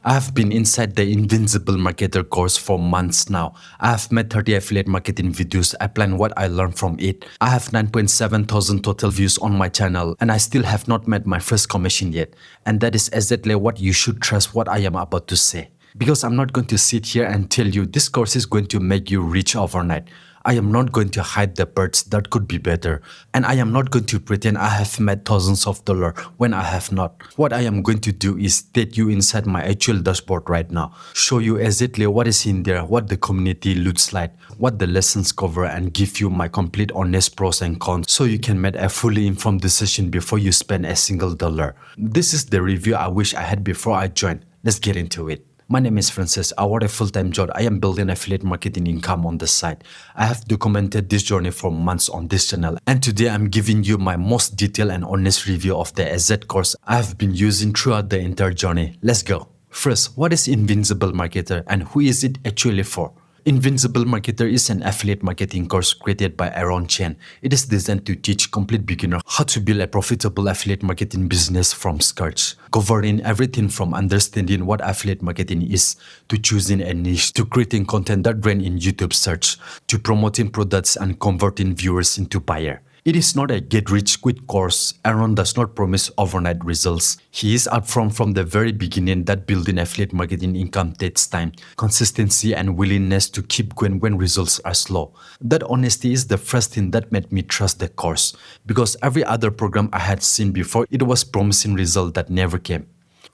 I have been inside the Invincible Marketer course for months now. I have made 30 affiliate marketing videos. I plan what I learned from it. I have 9.7 thousand total views on my channel and I still have not made my first commission yet. And that is exactly what you should trust what I am about to say. Because I'm not going to sit here and tell you this course is going to make you rich overnight. I am not going to hide the parts that could be better. And I am not going to pretend I have made thousands of dollars when I have not. What I am going to do is take you inside my actual dashboard right now. Show you exactly what is in there, what the community looks like, what the lessons cover, and give you my complete honest pros and cons so you can make a fully informed decision before you spend a single dollar. This is the review I wish I had before I joined. Let's get into it. My name is Francis. I work a full-time job. I am building affiliate marketing income on the side. I have documented this journey for months on this channel, and today I'm giving you my most detailed and honest review of the exact course I have been using throughout the entire journey. Let's go. First, what is Invincible Marketer and who is it actually for? Invincible Marketer is an affiliate marketing course created by Aaron Chen. It is designed to teach complete beginners how to build a profitable affiliate marketing business from scratch, covering everything from understanding what affiliate marketing is, to choosing a niche, to creating content that ranks in YouTube search, to promoting products and converting viewers into buyers. It is not a get-rich-quick course. Aaron does not promise overnight results. He is upfront from the very beginning that building affiliate marketing income takes time, consistency, and willingness to keep going when results are slow. That honesty is the first thing that made me trust the course, because every other program I had seen before, it was promising results that never came.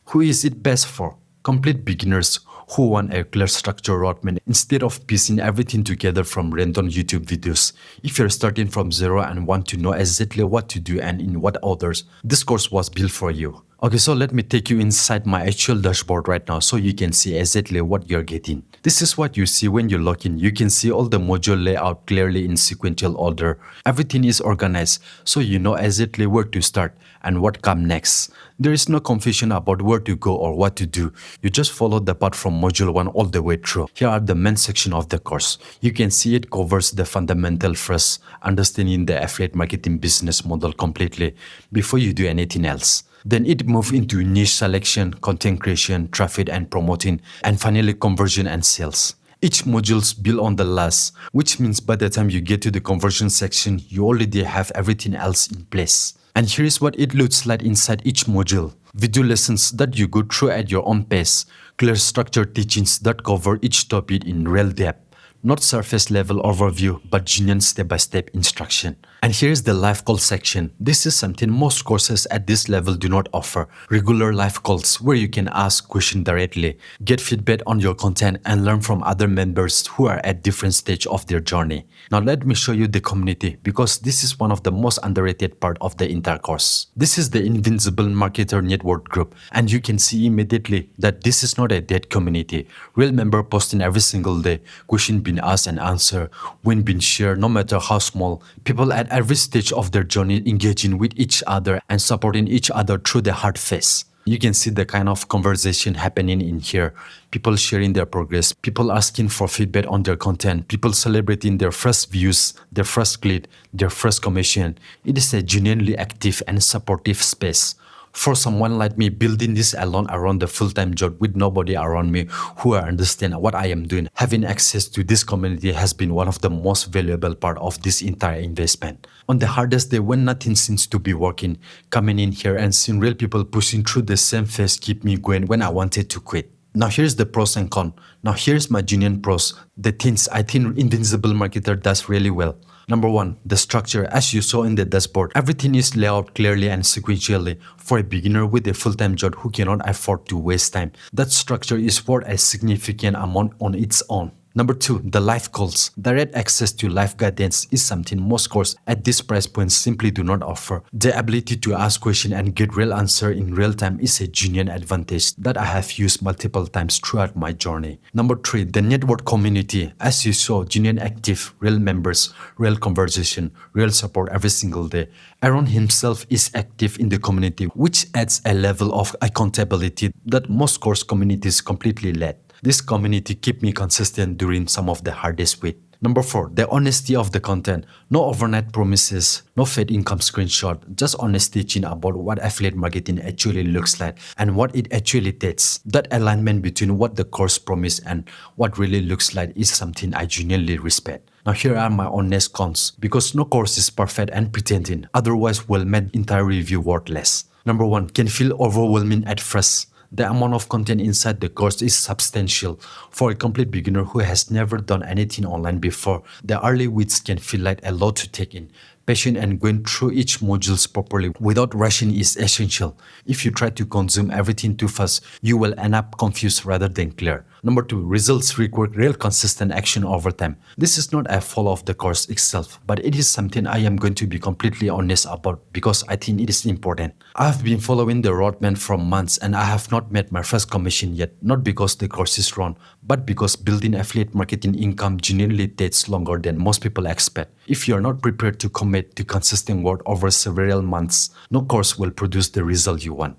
Who is it best for? Complete beginners who want a clear structure roadmap instead of piecing everything together from random YouTube videos. If you're starting from zero and want to know exactly what to do and in what orders, this course was built for you. Okay, so let me take you inside my actual dashboard right now so you can see exactly what you're getting. This is what you see when you log in. You can see all the module layout clearly in sequential order. Everything is organized so you know exactly where to start and what comes next. There is no confusion about where to go or what to do. You just follow the path from module 1 all the way through. Here are the main section of the course. You can see it covers the fundamental first, understanding the affiliate marketing business model completely before you do anything else. Then it moves into niche selection, content creation, traffic and promoting, and finally conversion and sales. Each module's built on the last, which means by the time you get to the conversion section, you already have everything else in place. And here is what it looks like inside each module. Video lessons that you go through at your own pace, clear structured teachings that cover each topic in real depth. Not surface level overview, but genuine step-by-step instruction. And here's the live call section. This is something most courses at this level do not offer. Regular live calls where you can ask questions directly, get feedback on your content, and learn from other members who are at different stages of their journey. Now let me show you the community, because this is one of the most underrated part of the entire course. This is the Invincible Marketer Network group, and you can see immediately that this is not a dead community. Real members posting every single day, questions being asked and answered, win being shared no matter how small, people at every stage of their journey engaging with each other and supporting each other through the hard phase. You can see the kind of conversation happening in here. People sharing their progress, people asking for feedback on their content, people celebrating their first views, their first click, their first commission. It is a genuinely active and supportive space. For someone like me, building this alone around the full-time job with nobody around me who understand what I am doing, having access to this community has been one of the most valuable part of this entire investment. On the hardest day when nothing seems to be working, coming in here and seeing real people pushing through the same phase keep me going when I wanted to quit. Now here's the pros and cons. Now here's my genuine pros, the things I think Invincible Marketer does really well. Number 1, the structure. As you saw in the dashboard, everything is laid out clearly and sequentially. For a beginner with a full-time job who cannot afford to waste time, that structure is worth a significant amount on its own. Number 2, the live calls. Direct access to live guidance is something most courses at this price point simply do not offer. The ability to ask questions and get real answers in real time is a genuine advantage that I have used multiple times throughout my journey. Number 3, the network community. As you saw, genuine active, real members, real conversation, real support every single day. Aaron himself is active in the community, which adds a level of accountability that most course communities completely lack. This community kept me consistent during some of the hardest weeks. Number 4, the honesty of the content. No overnight promises, no fake income screenshot, just honest teaching about what affiliate marketing actually looks like and what it actually takes. That alignment between what the course promised and what really looks like is something I genuinely respect. Now here are my honest cons, because no course is perfect and pretending, otherwise will make entire review worthless. Number 1, can feel overwhelming at first. The amount of content inside the course is substantial. For a complete beginner who has never done anything online before, the early weeks can feel like a lot to take in. Patient and going through each modules properly without rushing is essential. If you try to consume everything too fast, you will end up confused rather than clear. Number 2, results require real consistent action over time. This is not a fault of the course itself, but it is something I am going to be completely honest about because I think it is important. I have been following the roadmap for months and I have not made my first commission yet, not because the course is wrong, but because building affiliate marketing income genuinely takes longer than most people expect. If you are not prepared to commit to consistent work over several months, no course will produce the result you want.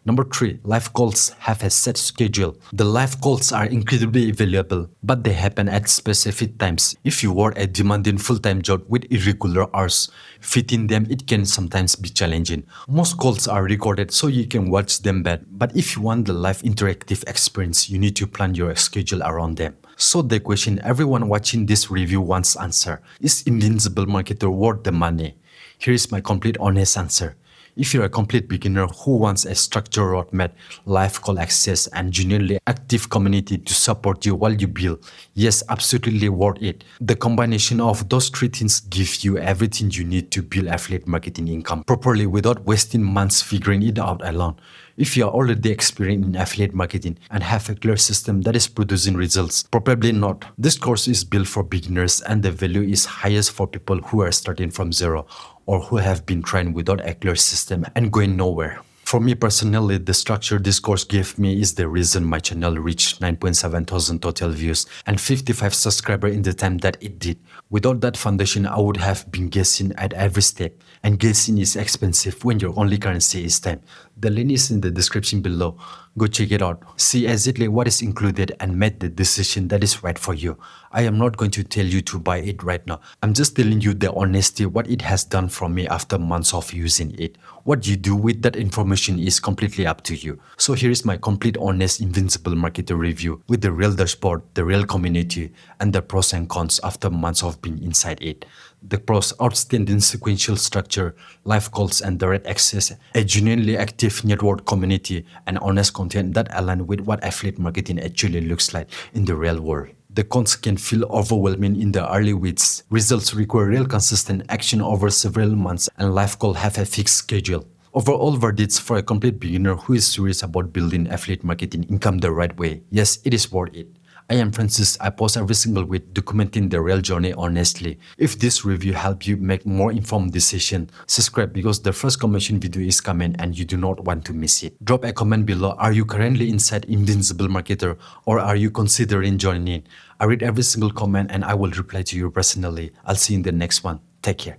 Number 3, live calls have a set schedule. The live calls are incredibly valuable, but they happen at specific times. If you work a demanding full-time job with irregular hours, fitting them it can sometimes be challenging. Most calls are recorded so you can watch them back, but if you want the live interactive experience, you need to plan your schedule around them. So the question everyone watching this review wants answer, is Invincible Marketer worth the money? Here is my complete honest answer. If you're a complete beginner who wants a structured roadmap, live call access, and genuinely active community to support you while you build, yes, absolutely worth it. The combination of those 3 things gives you everything you need to build affiliate marketing income properly without wasting months figuring it out alone. If you are already experienced in affiliate marketing and have a clear system that is producing results, probably not. This course is built for beginners and the value is highest for people who are starting from zero or who have been trying without a clear system and going nowhere. For me personally, the structure this course gave me is the reason my channel reached 9.7 thousand total views and 55 subscribers in the time that it did. Without that foundation, I would have been guessing at every step, and guessing is expensive when your only currency is time. The link is in the description below. Go check it out. See exactly what is included and make the decision that is right for you. I am not going to tell you to buy it right now. I'm just telling you the honesty, what it has done for me after months of using it. What you do with that information is completely up to you. So here is my complete honest Invincible Marketer review with the real dashboard, the real community, and the pros and cons after months of being inside it. The pros: outstanding sequential structure, live calls and direct access, a genuinely active network community, and honest content that align with what affiliate marketing actually looks like in the real world. The cons can feel overwhelming in the early weeks. Results require real consistent action over several months, and live calls have a fixed schedule. Overall verdicts for a complete beginner who is serious about building affiliate marketing income the right way: yes, it is worth it. I am Francis. I post every single week documenting the real journey honestly. If this review helped you make more informed decision, subscribe because the first commission video is coming and you do not want to miss it. Drop a comment below. Are you currently inside Invincible Marketer or are you considering joining? I read every single comment and I will reply to you personally. I'll see you in the next one. Take care.